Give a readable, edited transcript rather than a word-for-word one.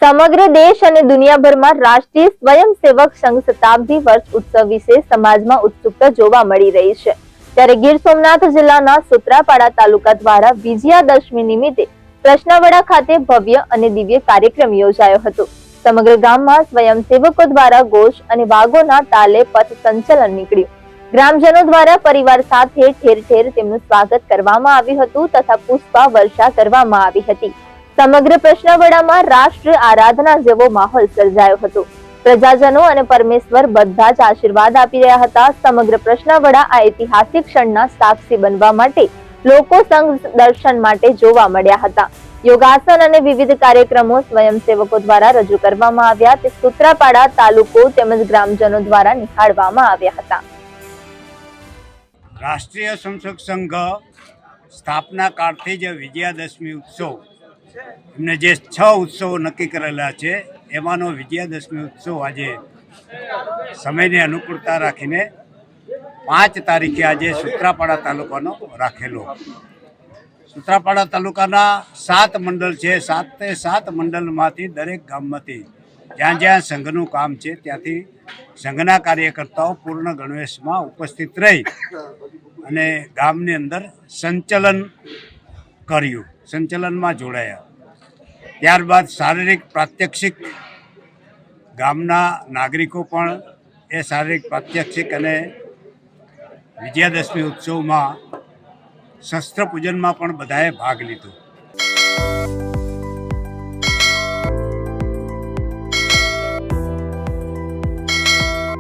સમગ્ર દેશ અને દુનિયાભરમાં રાષ્ટ્રીય સ્વયંસેવક સંઘ શતાબ્દી વર્ષ ઉત્સવ વિશે સમાજમાં ઉત્સુકતા જોવા મળી રહી છે। ત્યારે ગીર સોમનાથ જિલ્લાના સૂત્રાપાડા તાલુકા દ્વારા વિજયાદશમી નિમિત્તે કૃષ્ણવડા ખાતે ભવ્ય અને દિવ્ય કાર્યક્રમ યોજાયો હતો। સમગ્ર ગામમાં સ્વયંસેવકો દ્વારા ઘોષ અને વાઘોના તાલે પથ સંચલન નીકળ્યું। ગ્રામજનો દ્વારા પરિવાર સાથે ઠેર ઠેર તેમનું સ્વાગત કરવામાં આવ્યું હતું તથા પુષ્પા વર્ષા કરવામાં આવી હતી। સમગ્ર કૃષ્ણવડામાં રાષ્ટ્ર આરાધના જેવો માહોલ સર્જાયો હતો। પ્રજાજનો અને પરમેશ્વર બધા જ આશીર્વાદ આપી રહ્યા હતા। સમગ્ર કૃષ્ણવડા આ ઐતિહાસિક ક્ષણના સાક્ષી બનવા માટે લોકો સંઘ દર્શન માટે જોવા મળ્યા હતા। યોગાસન અને વિવિધ કાર્યક્રમો સ્વયંસેવકો દ્વારા રજૂ કરવામાં આવ્યા તે સૂત્રાપાડા તાલુકો તેમજ ગ્રામજનો દ્વારા નિહાળવામાં આવ્યા હતા। રાષ્ટ્રીય સ્વયંસેવક સંઘ સ્થાપના કાળથી જ વિજયાદશમી ઉત્સવ એમને જે 6 ઉત્સવો નક્કી કરેલા છે એમાંનો વિજયાદશમી ઉત્સવ આજે સમયની અનુકૂળતા રાખીને 5 તારીખે આજે સૂત્રાપાડા તાલુકાનો રાખેલો। સૂત્રાપાડા તાલુકાના 7 મંડળ છે। 7 મંડળમાંથી દરેક ગામમાંથી જ્યાં જ્યાં સંઘનું કામ છે ત્યાંથી સંઘના કાર્યકર્તાઓ પૂર્ણ ગણવેશમાં ઉપસ્થિત રહી અને ગામની અંદર સંચલન કર્યું, સંચલનમાં જોડાયા। ત્યારબાદ શારીરિક પ્રાત્યક્ષિક ગામના નાગરિકો પણ એ શારીરિક પ્રાત્યક્ષિક અને વિજયાદશમી ઉત્સવમાં શસ્ત્ર પૂજનમાં પણ બધાએ ભાગ લીધો।